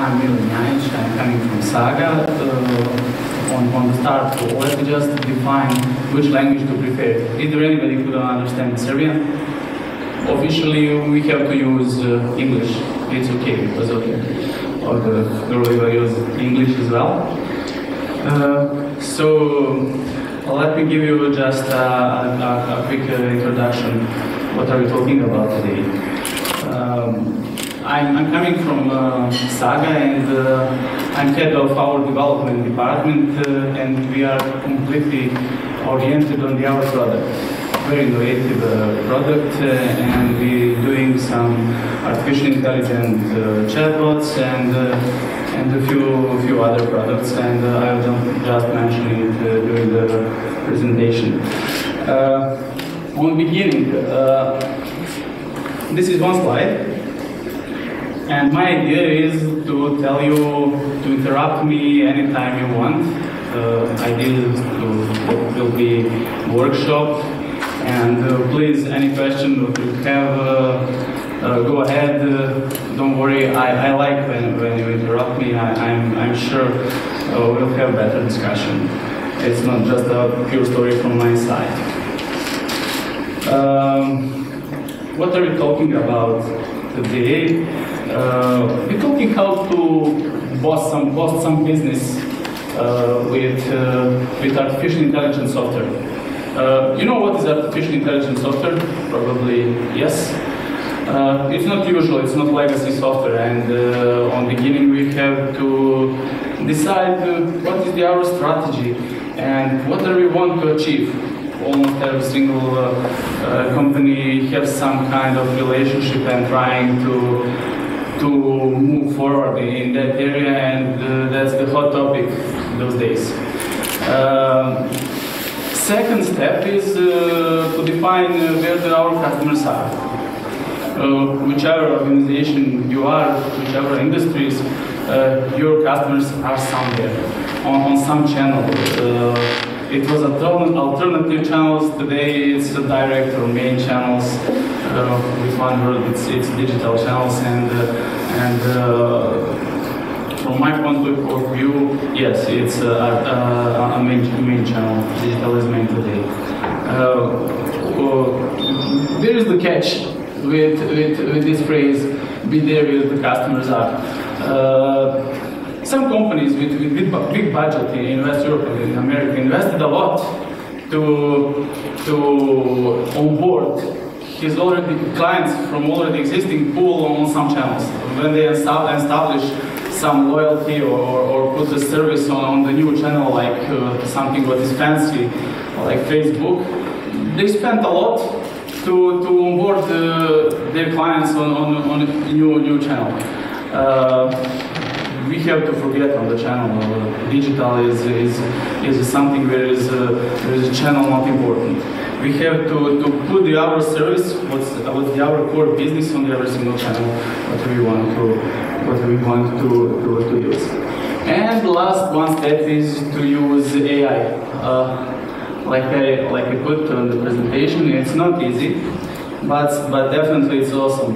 I'm Milen Janjic, I'm coming from Saga. On the start, let me just define which language to prefer. Is there anybody who don't understand Serbian? Officially, we have to use English. It's okay, it was okay. Or the girl will use English as well. So let me give you just a quick introduction. What are we talking about today? I'm coming from Saga, and I'm head of our development department, and we are completely oriented on our product. Very innovative product, and we're doing some artificial intelligence chatbots and a few other products, and I will just mention it during the presentation. On the beginning, this is one slide. And my idea is to tell you to interrupt me anytime you want. Idea will be workshop, and please, any question that you have, go ahead. Don't worry. I like when you interrupt me. I'm sure we'll have better discussion. It's not just a pure story from my side. What are we talking about today? We're talking how to boost some business with artificial intelligence software. You know what is artificial intelligence software? Probably yes. It's not usual, it's not legacy software, and on the beginning we have to decide what is our strategy and what do we want to achieve. Almost every single company has some kind of relationship and trying to move forward in that area, and that's the hot topic those days. Second step is to define where our customers are. Whichever organization you are, whichever industries, your customers are somewhere, on some channel. It was alternative channels, today it's direct or main channels. With one word, it's digital channels, and from my point of view, yes, it's a main channel. Digital is main today. There is the catch with this phrase, be there where the customers are. Some companies with big budget in West Europe and in America invested a lot to onboard his already clients from already existing pool on some channels. When they establish some loyalty or put the service on the new channel, like something what is fancy, like Facebook, they spent a lot to onboard their clients on a new channel. We have to forget on the channel. Digital is something where is a channel not important. We have to put our service, what's our core business on every single channel, what we want to use. And the last one step is to use AI. Like I put on the presentation, it's not easy, but definitely it's awesome.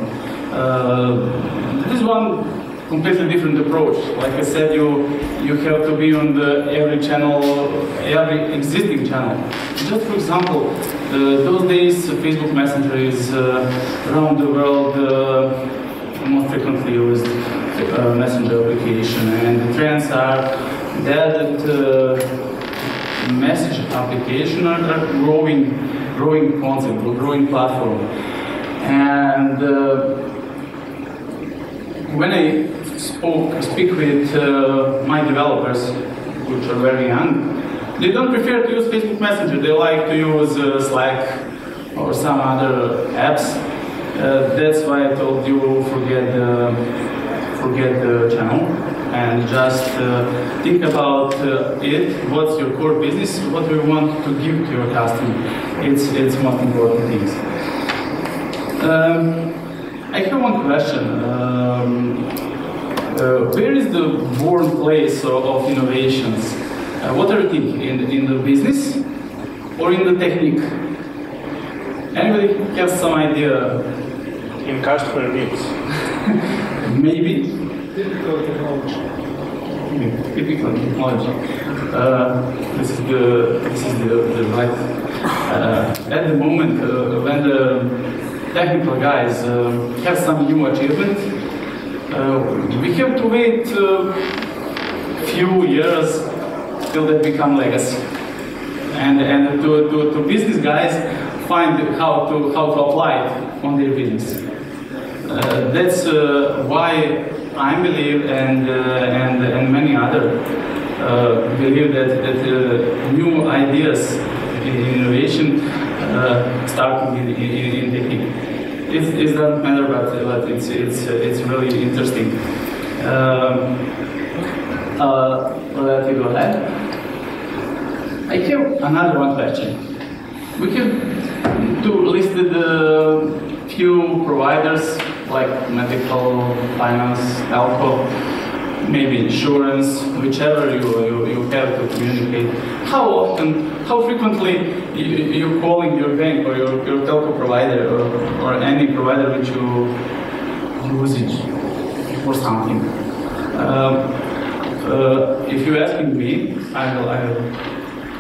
This one completely different approach. Like I said, you have to be on every channel, every existing channel. Just for example, those days Facebook Messenger is around the world most frequently used messenger application, and the trends are that message application are growing concept, growing platform. And when I speak with my developers, which are very young, they don't prefer to use Facebook Messenger. They like to use Slack or some other apps. That's why I told you forget the channel and just think about it. What's your core business? What do you want to give to your customer? It's most important things. I have one question. Where is the born place of innovations? What do you think? In the business or in the technique? Anybody has some idea? In customer needs. Maybe. typical technology? Typical technology. This is the right. At the moment, when the technical guys have some new achievement, we have to wait few years till they become legacy, and to business guys find how to apply it on their business. That's why I believe, and many other believe that new ideas in innovation starting in technique. It doesn't matter, but it's really interesting. Let me go ahead. I have another one question. We have listed few providers like medical, finance, telco, maybe insurance, whichever you have to communicate. How often, how frequently you're calling your bank or your telco provider or any provider which you use it for something? If you're asking me, I will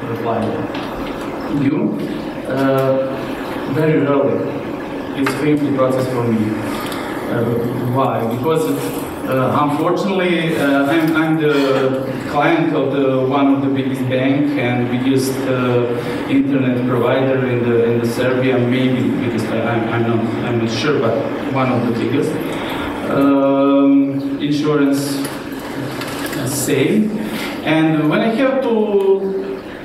reply you. Very rarely. It's a painful process for me. Why? Because unfortunately, I'm the client of one of the biggest bank and biggest internet provider in the Serbia, maybe because I'm not sure, but one of the biggest. Insurance, same. And when I have to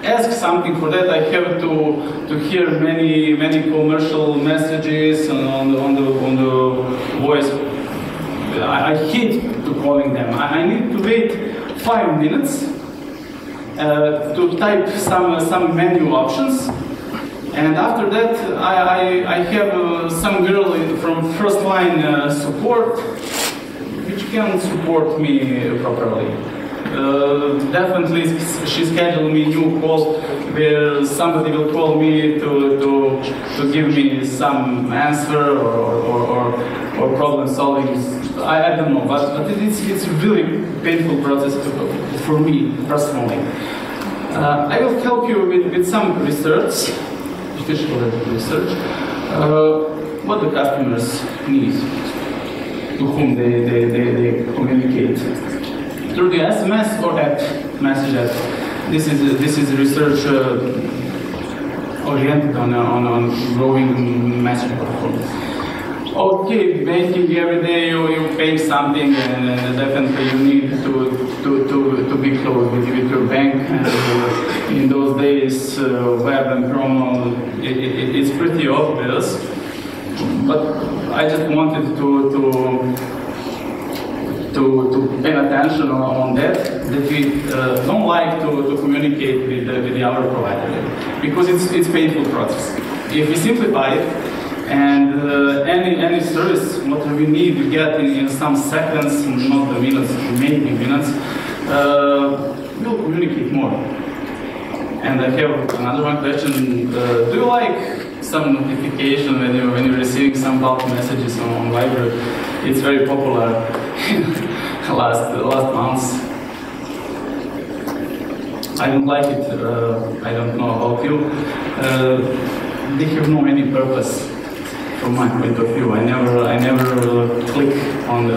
ask something for that, I have to hear many commercial messages on the voice. I hate to calling them. I need to wait 5 minutes to type some menu options, and after that I have some girl from first line support which can support me properly. Definitely, she scheduled me new call where somebody will call me to give me some answer or problem solving. I don't know, but it's really painful process for me personally. I will help you with some research, official research, what the customers need, to whom they communicate. Through the SMS or app, message app. This is research oriented on growing message platform. Okay, banking every day you pay something, and definitely you need to be close with your bank. And in those days, web and Crowne, it's pretty obvious. But I just wanted to pay attention on that we don't like to communicate with our provider, because it's painful process. If we simplify it, and any service, what we need to get in some seconds, not the minutes, maybe minutes, we'll communicate more. And I have another one question. Do you like some notification when you're receiving some bulk messages on Viber? It's very popular last months. I don't like it. I don't know about you. They have no any purpose from my point of view. I never click on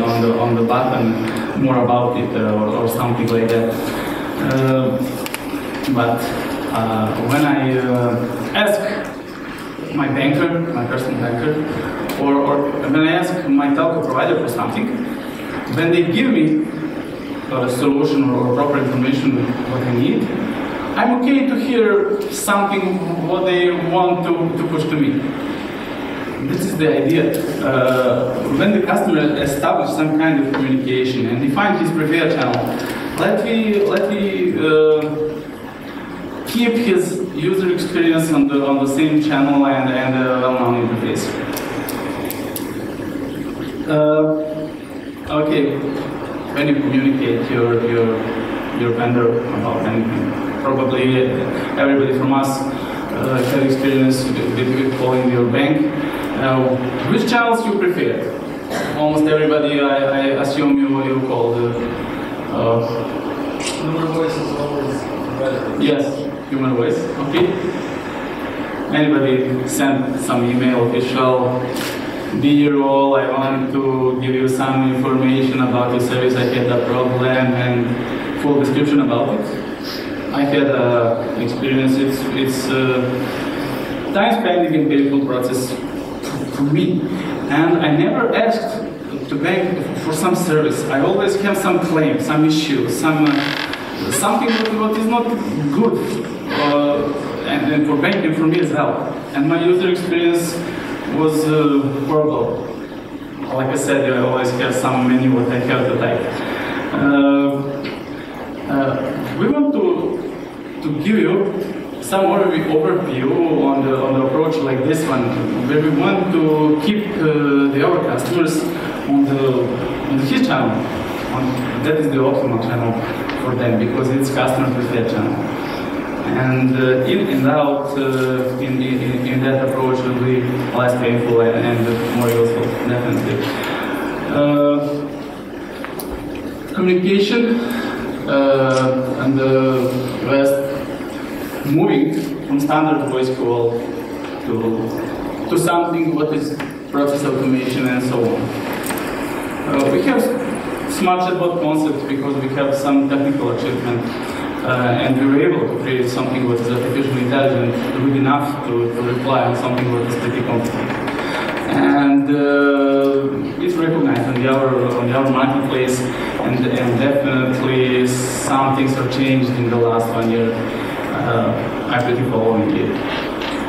the button more about it or something like that. But when I ask my banker, my personal banker, or when I ask my telco provider for something, when they give me a solution or proper information what I need, I'm okay to hear something what they want to push to me. This is the idea. When the customer establishes some kind of communication and defines his preferred channel, let me keep his user experience on the same channel and well-known interface. Okay, when you communicate your vendor about anything, probably everybody from us have experience with calling your bank. Which channels you prefer? almost everybody, I assume you call the... Human voice is always better. Yes, human voice, okay. Anybody send some email, official, B-roll, I want to give you some information about the service, I had a problem, and full description about it. I had experience, it's time spending and painful process for me. And I never asked to bank for some service. I always have some claim, some issue, something what is not good, and for banking for me as well. And my user experience was horrible. Like I said, I always have some menu what I have to type. We want to give you some overview on the approach like this one, where we want to keep our customers on his channel. That is the optimal channel for them, because it's customers with their channel. And in and out in that approach will be less painful and more useful, definitely. Communication and the rest, moving from standard voice call to something what is process automation and so on. We have smart chatbot concept because we have some technical achievement, and we were able to create something what is artificially intelligent, good enough to reply on something what is pretty complicated. And it's recognized on our marketplace, and definitely some things have changed in the last 1 year. I'm pretty following it.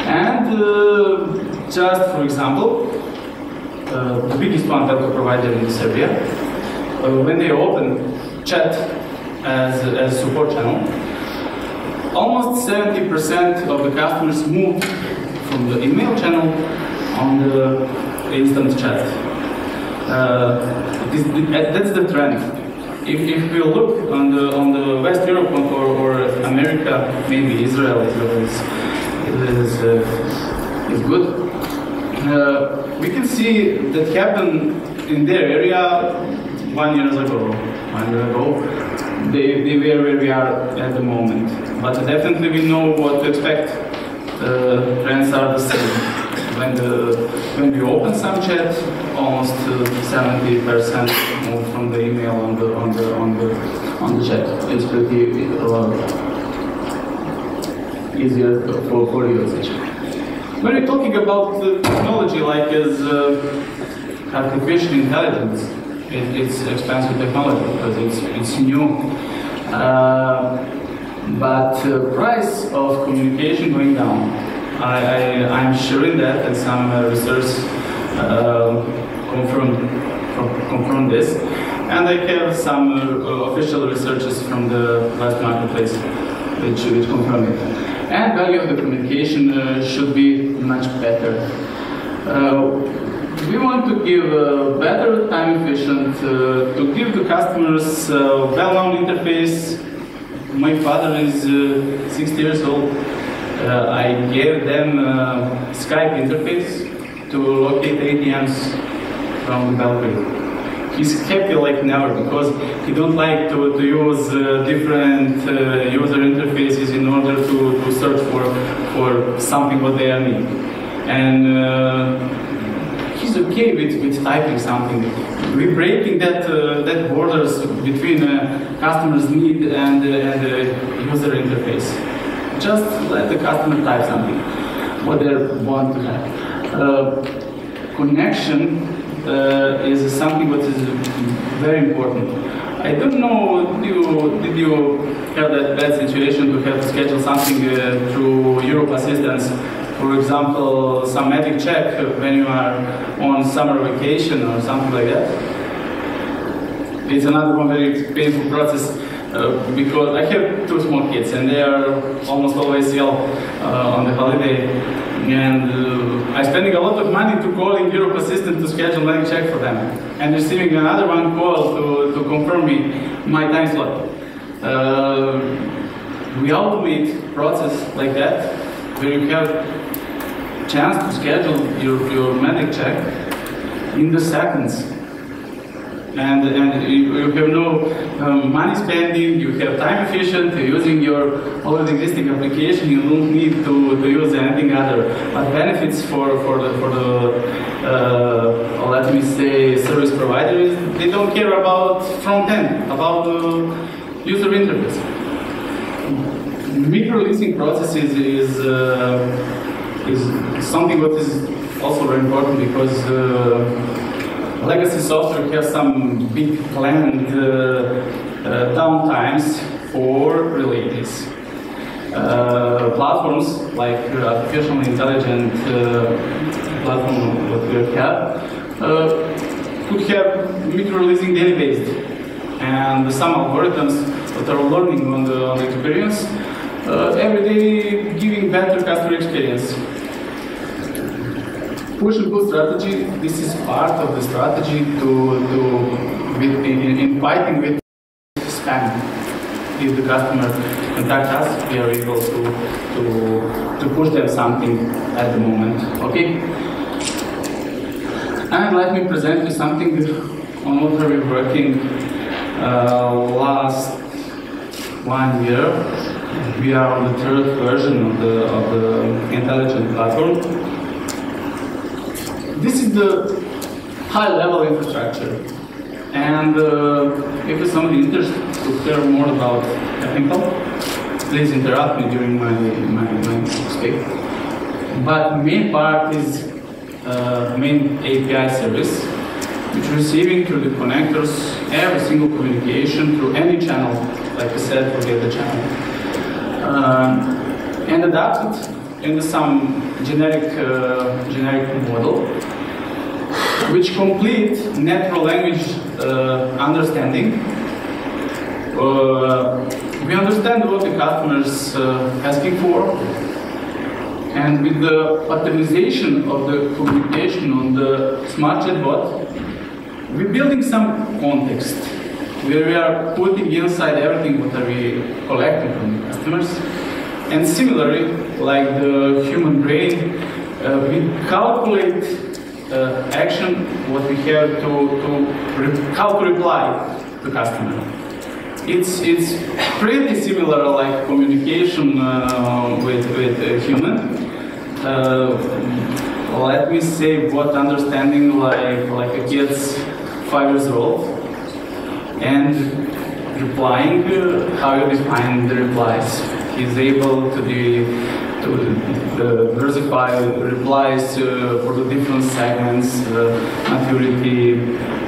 And just for example, the biggest one telco provider in Serbia, when they open chat as a support channel, almost 70% of the customers moved from the email channel on the instant chat. That's the trend. If we look on the West Europe or America, maybe Israel is good. We can see that happened in their area 1 year ago. They were where we are at the moment. But definitely we know what to expect. Trends are the same. When we open some chat, almost 70% move from the email on the chat. It's pretty easier for usage. When we're talking about technology like as artificial intelligence, it's expensive technology because it's new. But price of communication going down. I'm sure in that, and some research confirm this. And I have some official researches from the last marketplace which confirm it. And value of the communication should be much better. We want to give better, time efficient, to give the customers a well-known interface. My father is 60 years old. I gave them Skype interface to locate ATMs from Belgrade. He's happy like never because he don't like to use different user interfaces in order to search for something what they need. And he's okay with typing something. We're breaking that borders between customer's need and user interface. Just let the customer type something, what they want to have. Connection is something what is very important. I don't know, did you have that bad situation to have to schedule something through Europe assistance? For example, some medic check when you are on summer vacation or something like that. It's another one very painful process because I have 2 small kids and they are almost always ill on the holiday. And I'm spending a lot of money to call in Europe assistant to schedule medic check for them. And receiving another one call to confirm me my time slot. We automate process like that where you have chance to schedule your medic check. in the seconds. And you have no money spending, you have time efficient, using your already existing application, you don't need to use anything other. But benefits for the let me say, service providers, they don't care about front end, about the user interface. Micro-releasing processes is something what is also very important because legacy software has some big planned downtimes for releases. Platforms like artificial intelligence platform that we have could have micro-releasing daily based, and some algorithms that are learning on the experience every day, giving better customer experience. Push and pull strategy. This is part of the strategy in fighting with spam. If the customer contact us, we are able to push them something at the moment. Okay. And let me present you something on what we're working last 1 year. We are on the 3rd version of the intelligent platform. This is the high-level infrastructure, and if somebody interested to hear more about technical, please interrupt me during my speech. But main part is main API service, which is receiving through the connectors every single communication through any channel. Like I said, forget the channel, and adapted in some generic model, which complete natural language understanding. We understand what the customer is asking for, and with the optimization of the communication on the smart chatbot, we're building some context where we are putting inside everything what are we collecting from the customers. And similarly, like the human brain, we calculate action what we have how to reply to customer. It's pretty similar like communication with human. Let me say what understanding like a kid's 5 years old and replying how you define the replies. He's able to diversify replies for the different segments, maturity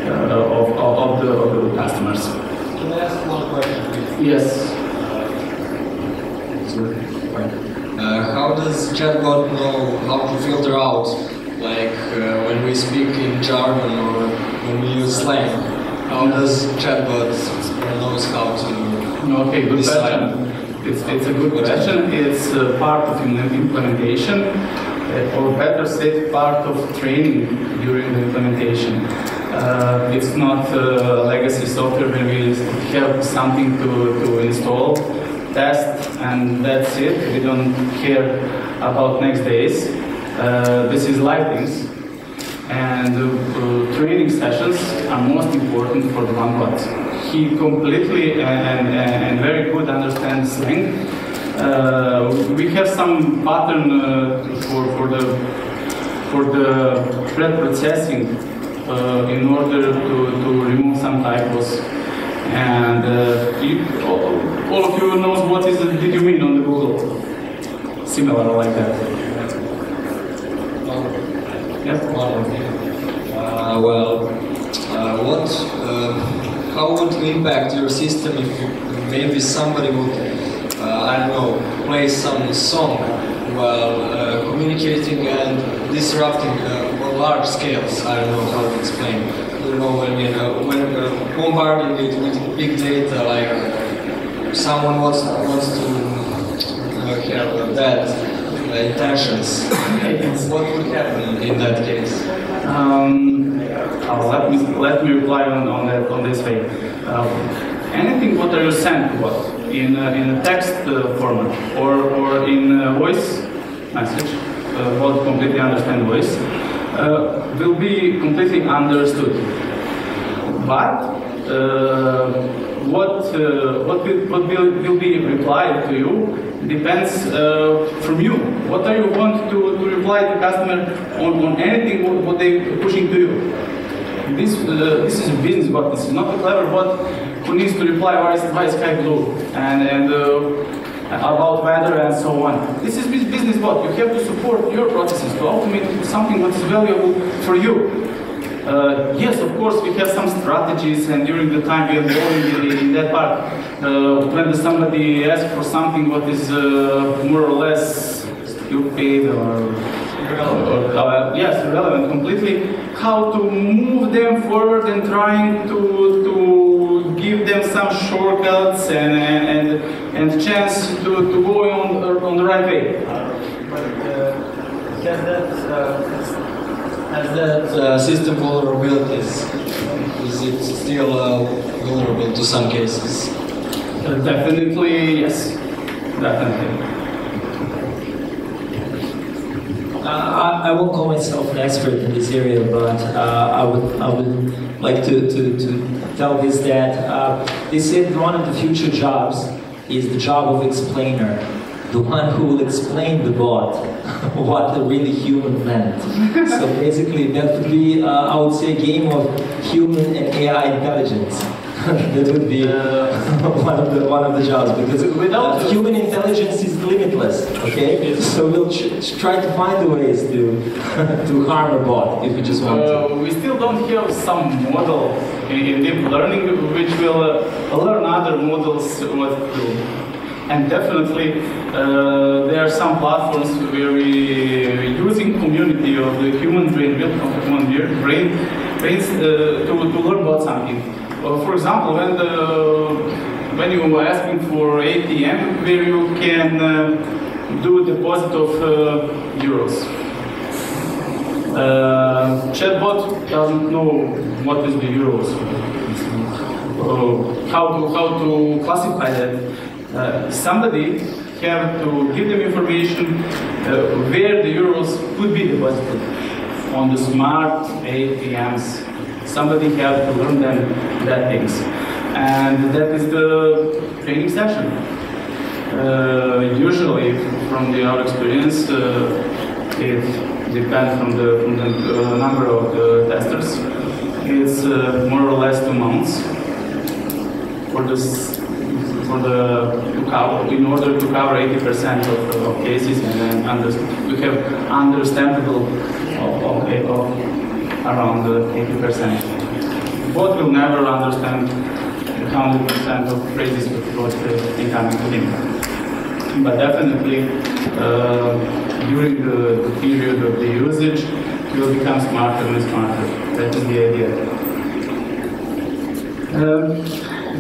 of the customers. Can I ask one question, please? Yes. How does chatbot know how to filter out, like when we speak in jargon or when we use slang? How does chatbot knows how to Okay, good question. It's a good question. It's part of implementation, or better said, part of training during the implementation. It's not legacy software where we have something to install, test, and that's it. We don't care about next days. This is live things. And training sessions are most important for the one bot. He completely and very good understands slang. We have some pattern for the pre-processing in order to remove some typos. And all of you knows what is the did you mean on the Google? Similar like that. Yes. How would it impact your system if maybe somebody would, I don't know, play some song while communicating and disrupting on large scales? I don't know how to explain. You know, when bombarding it with big data, like someone wants to have bad intentions. What would happen in that case? Let me reply on this way. Anything what are you sent what in a text format or in a voice message, what completely understand voice. will be completely understood. But what will be replied to you depends from you. What are you want to reply to customer on anything what they pushing to you? This is a business bot. This is not a clever bot who needs to reply why is sky blue and about weather and so on. This is business bot. You have to support your processes to automate something that is valuable for you. Yes, of course, we have some strategies, and during the time we are going in that part, when somebody asks for something what is more or less stupid or yes, irrelevant completely, how to move them forward and trying to give them some shortcuts and chance to go on the right way. Has that system vulnerabilities? Is it still vulnerable to some cases? Definitely, yes. Definitely. I won't call myself an expert in this area, but I would like to tell this that they said one of the future jobs is the job of explainer, the one who will explain the bot what the really human meant. So basically, that would be, I would say, a game of human and AI intelligence. That would be one of the jobs, because without human intelligence is limitless. Okay, so we'll try to find the ways to harm a bot if we just want to. We still don't have some model in deep learning which will learn other models what to do. And definitely, there are some platforms where we using community of the human brain, built of the human brains to learn about something. For example, when you are asking for ATM, where you can do deposit of euros. Chatbot doesn't know what is the euros. How to classify that? Somebody have to give them information where the euros could be deposited on the smart ATMs. Somebody have to learn them that things, and that is the training session. Usually, from our experience, it depends from the number of the testers. It's more or less 2 months for this. In order to cover 80% of cases, and then we have understandable of around 80%. Bot will never understand 100% of phrases what incoming to him. But definitely, during the period of the usage, it will become smarter and smarter. That is the idea.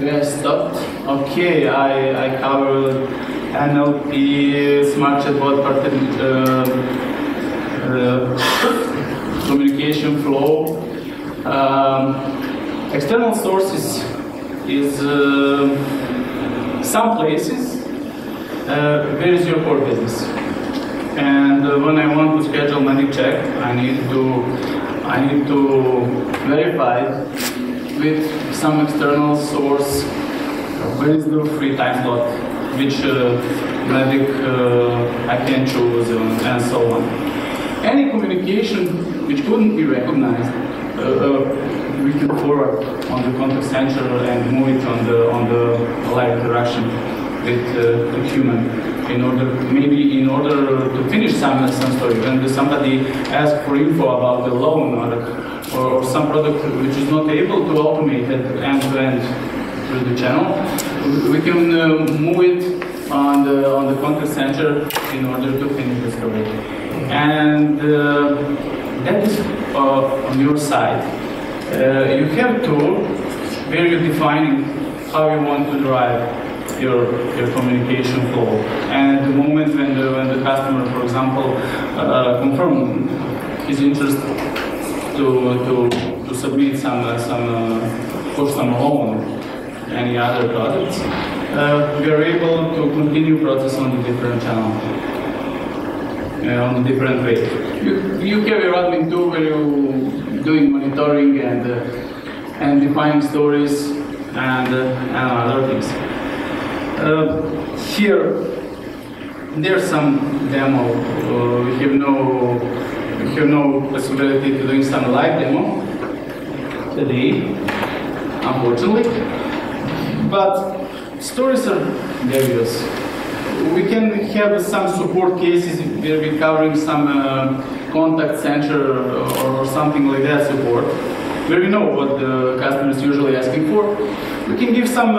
Where I stopped? Okay, I covered NLP, smart chatbot, communication flow. External sources is some places where is your core business. And when I want to schedule money check, I need to verify with some external source where is the free time slot, which medic I can choose, and so on. Any communication which couldn't be recognized, we can forward on the contact center and move it on the live interaction with the human. In order to finish some story, when somebody asks for info about the loan or some product which is not able to automate it end-to-end through the channel, we can move it on the contact center in order to finish the story. And that is on your side. You have to where you're defining how you want to drive your communication flow. And at the moment when the customer, for example, confirm his interest to submit some for some loan, any other products, we are able to continue process on the different channel, on a different way. You have your admin tool where you're doing monitoring and defining stories and other things. Here, there's some demo. We have no possibility to doing some live demo today, unfortunately. But stories are various. We can have some support cases where we're covering some contact center or something like that support, where we know what the customer is usually asking for. We can give some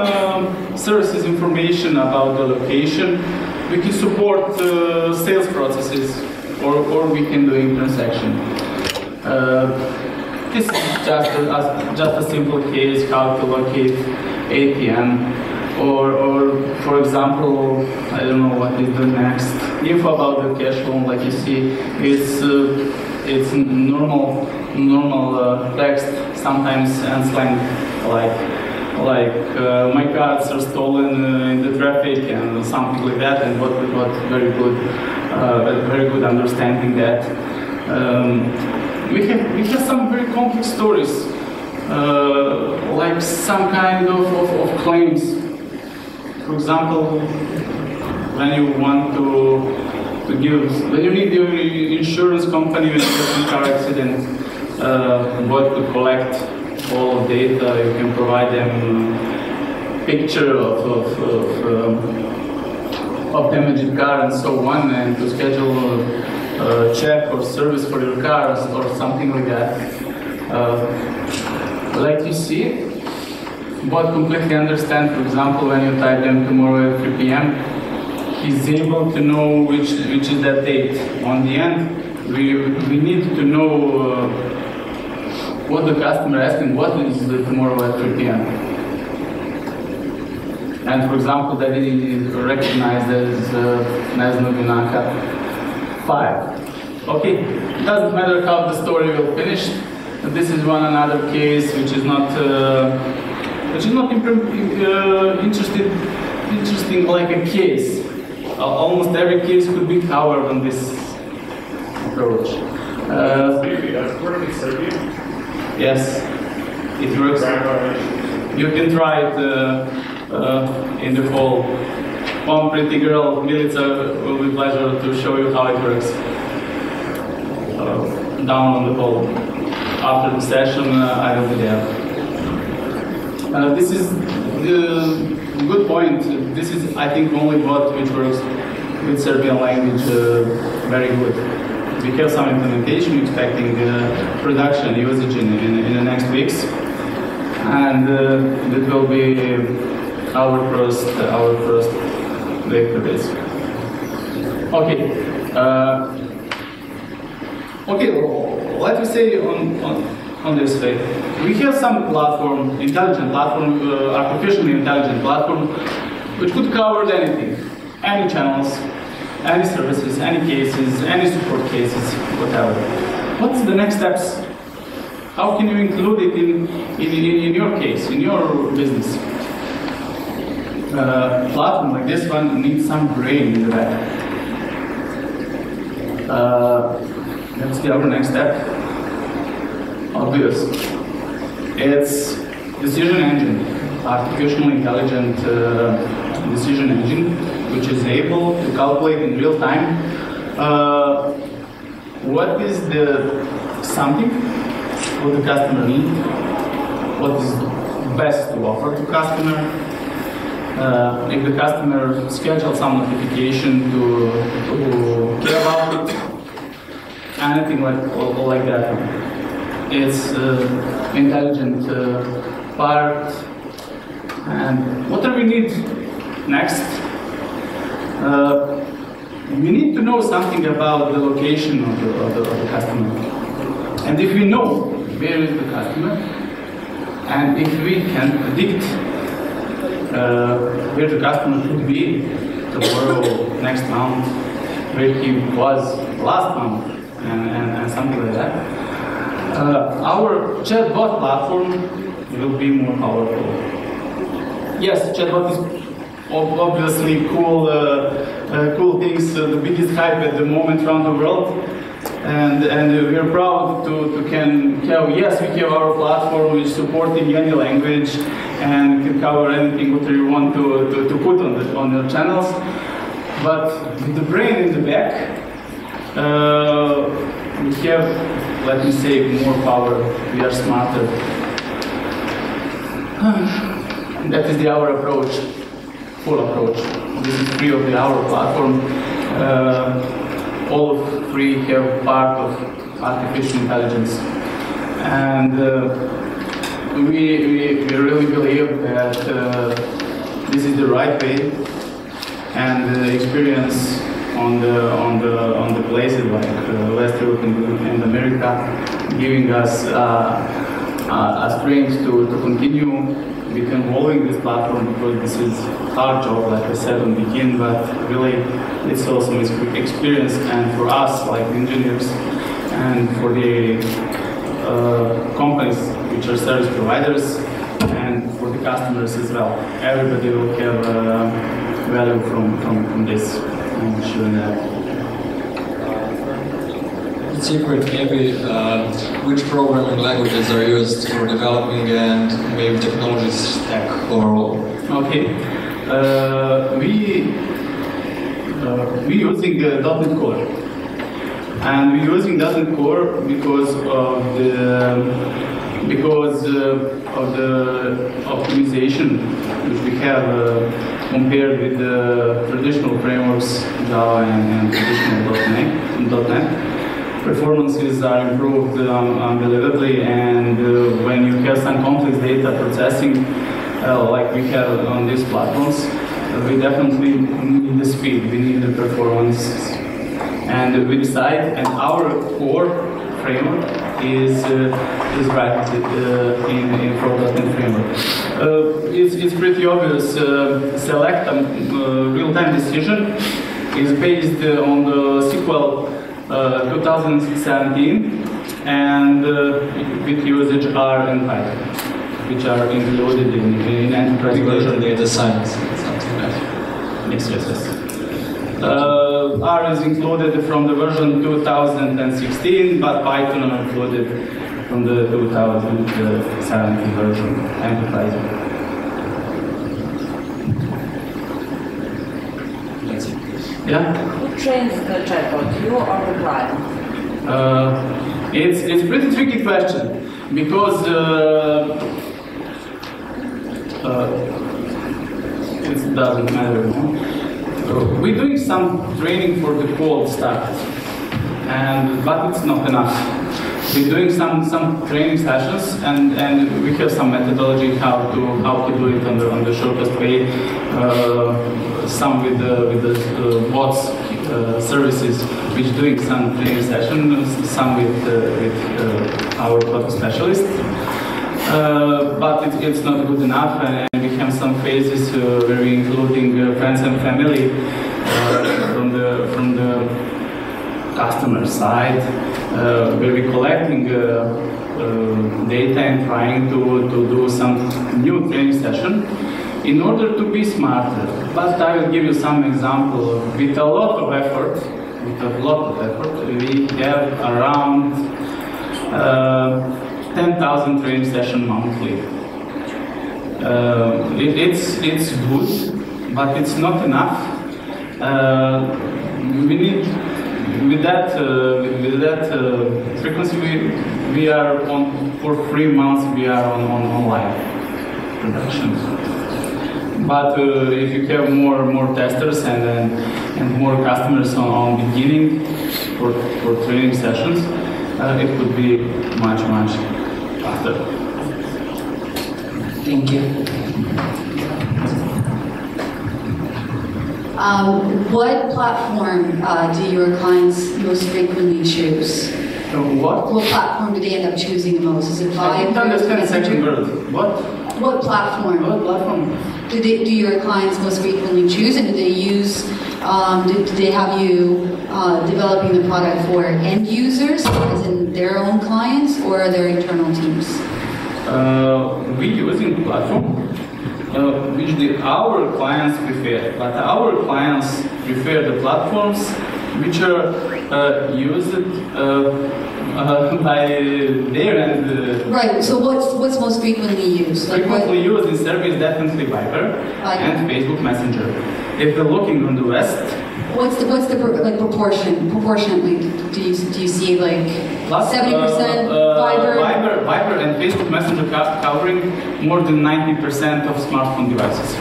services information about the location. We can support sales processes, or we can do transaction. This is just a simple case, how to locate ATM, or for example, I don't know what is the next info about the cash loan. Like you see, it's normal text, sometimes and slang, like my cards are stolen in the traffic and something like that, and what very good understanding that. We have some very complex stories, like some kind of claims. For example, when you want when you need your insurance company when you have a car accident, what to collect all of data, you can provide them picture of damaged car and so on, and to schedule a check or service for your cars or something like that. Like you see, bot completely understand. For example, when you type them tomorrow at 3 p.m., he's able to know which is that date. On the end, we need to know what the customer asking, what is the tomorrow at 3 p.m. And for example, that is recognized as Neznobinaka 5. Okay, it doesn't matter how the story will finish. This is another case which is not interesting like a case. Almost every case could be covered on this approach. Does it work in Serbia? Yes, it works. You can try it in the fall. One pretty girl, Milica, will be pleasure to show you how it works. Down on the hall. After the session, I will be there. This is a good point. This is, I think, only bot which works with Serbian language very good. We have some implementation expecting production usage in the next weeks, and that will be our first database. Okay. Okay. Let me say on this way, we have some platform, intelligent platform, artificially intelligent platform, which could cover anything, any channels, any services, any cases, any support cases, whatever. What's the next steps? How can you include it in your case, in your business? Platform like this one needs some brain in the back. Let's see our next step. Obvious. It's decision engine, artificial intelligent decision engine, which is able to calculate in real time what is the something what the customer needs, what is best to offer to customer. If the customer schedules some notification to care about it, anything like that. It's intelligent part. And what do we need next? We need to know something about the location of the customer. And if we know where is the customer, and if we can predict where the customer should be tomorrow, next month, where he was last month, and something like that, our chatbot platform will be more powerful. Yes, chatbot is obviously cool things, the biggest hype at the moment around the world. And we are proud to can have, yes, we have our platform which supports in any language and can cover anything what you want to put on the channels. But with the brain in the back, we have, let me say, more power. We are smarter. That is our approach, full approach. This is free of our platform. All three have part of artificial intelligence, and we really believe that this is the right way, and the experience on the places like West Europe and America, giving us strength to continue with evolving this platform, because this is hard job, like I said on the beginning, but really it's also an experience, and for us like engineers and for the companies which are service providers and for the customers as well. Everybody will have value from this. I'm sure that. Secret, maybe which programming languages are used for developing and maybe technology stack overall? Okay, we using .NET Core, and we using .NET Core because of the optimization which we have compared with the traditional frameworks Java and traditional .NET. Performances are improved unbelievably, and when you have some complex data processing like we have on these platforms, we definitely need the speed, we need the performance, and we decide, and our core framework is right in .NET framework. It's pretty obvious. Select a real-time decision is based on the SQL 2017, and with usage R and Python, which are included in enterprise version. Data science, something like that. Yes. R is included from the version 2016, but Python are included from the 2017 version, enterprise. That's it. Yeah. Who trains the chatbot, you or the client? It's a pretty tricky question, because it doesn't matter. We're doing some training for the cold start, but it's not enough. We're doing some training sessions, and we have some methodology how to do it on the shortest way. Some with the bots services, which doing some training sessions, some with our product specialists. But it's not good enough, and we have some phases where we're including friends and family from the customer side, where we're collecting data and trying to do some new training session in order to be smarter. But I will give you some example. With a lot of effort, we have around 10,000 training sessions monthly. It's good, but it's not enough. We need, with that frequency, we are on for 3 months. We are on live production. But if you have more testers and more customers on beginning for training sessions, it could be much faster. Thank you. What platform do your clients most frequently choose? What? What platform do they end up choosing the most? Is it I Vibe? didn't understand the second word. What? What platform? What platform? Do your clients most frequently choose, and do they use? Do they have you developing the product for end users, as in their own clients, or their internal teams? We using platform which our clients prefer, but our clients prefer the platforms which are used by their end. Right. So what's most frequently used? Like Frequently used in Serbia is definitely Viber and Facebook Messenger. If we're looking on the West, what's the like proportionately? Do you see like 70% Viber and Facebook Messenger covering more than 90% of smartphone devices.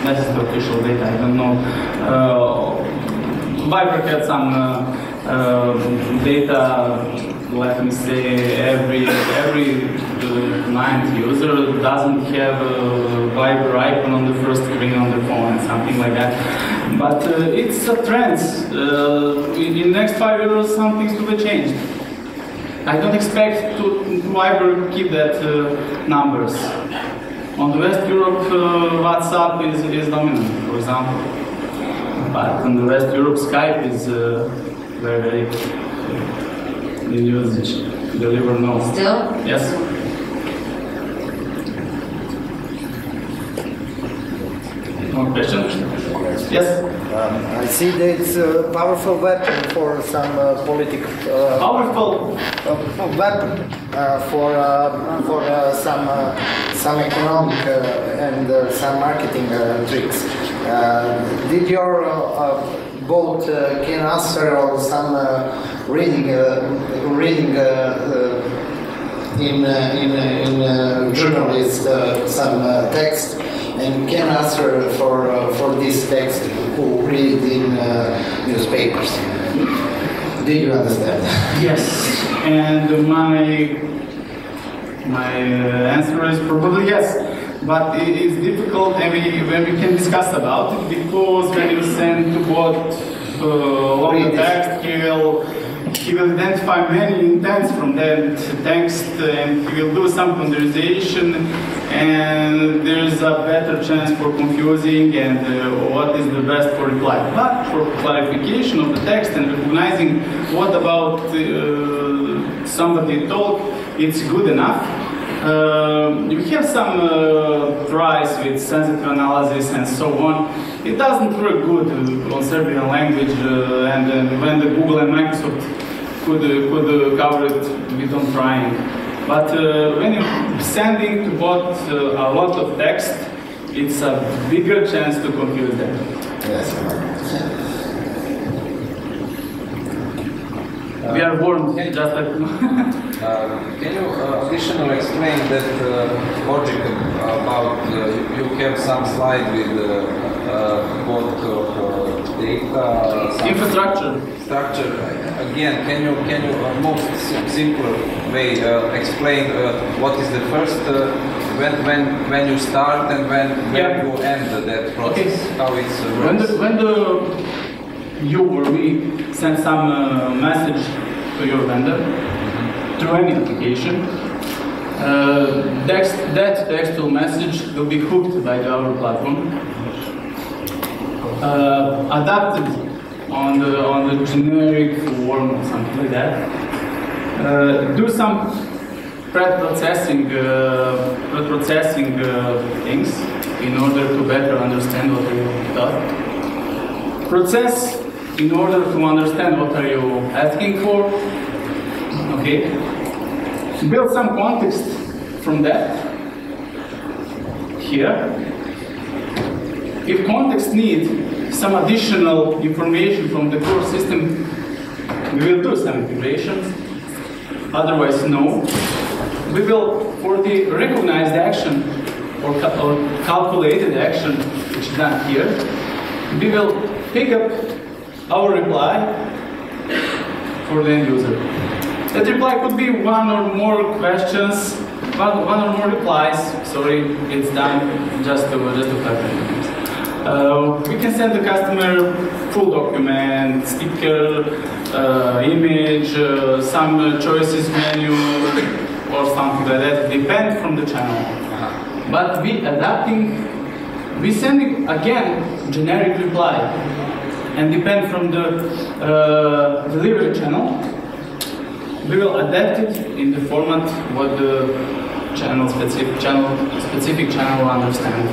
That is the official data. I don't know. Viber had some data. Let me say every ninth user doesn't have a Viber icon on the first screen on the phone and something like that. But it's a trend. In the next 5 years, some things will be changed. I don't expect to Viber keep that numbers. On the West Europe, WhatsApp is dominant, for example. But in the West Europe, Skype is very in usage. Deliver no. Still? Yes. More questions? Yes. I see that it's a powerful weapon for some political. Powerful weapon for some economic and some marketing tricks. Did your bot can answer or some reading in journalist some text and can answer for this text who read in newspapers? Do you understand? Yes, and my answer is probably yes. But it is difficult when we can discuss about it, because when you send to bot long text, he will identify many intents from that text, and he will do some conversation, and there is a better chance for confusing and what is the best for reply. But for clarification of the text and recognizing what about somebody told, it's good enough. We have some tries with sensitive analysis and so on. It doesn't work good on Serbian language, and when the Google and Microsoft could cover it, we don't try. But when you're sending to bot a lot of text, it's a bigger chance to confuse them. Yes. We are born just like. Can you additionally explain that logic about you have some slide with both data Infrastructure. structure? Again, can you most simpler way explain what is the first when you start and when you end that process? Okay. How it's When you or we send some message to your vendor through any application, that textual message will be hooked by our platform, adapted on the generic form or something like that. Do some pre-processing things in order to better understand what you do. Process in order to understand what are you asking for. Okay. Build some context from that here. If context needs some additional information from the core system, we will do some integrations. Otherwise, no. We will, for the recognized action or calculated action, which is done here, we will pick up our reply for the end user. That reply could be one or more questions, one or more replies. Sorry, it's done just to clarify. We can send the customer full document, sticker, image, some choices menu, or something like that. Depends from the channel. But we sending again generic reply, and depend from the delivery channel. We will adapt it in the format what the specific channel will understand.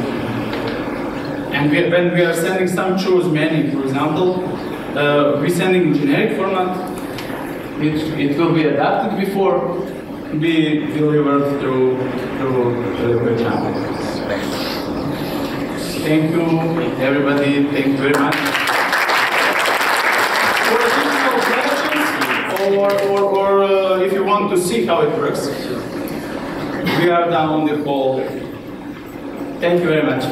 And when we are sending some choose menu, for example, we sending generic format. It will be adapted before be delivered through the channel. Thank you, everybody. Thank you very much. For additional questions, or if you want to see how it works, we are down the hall. Thank you very much.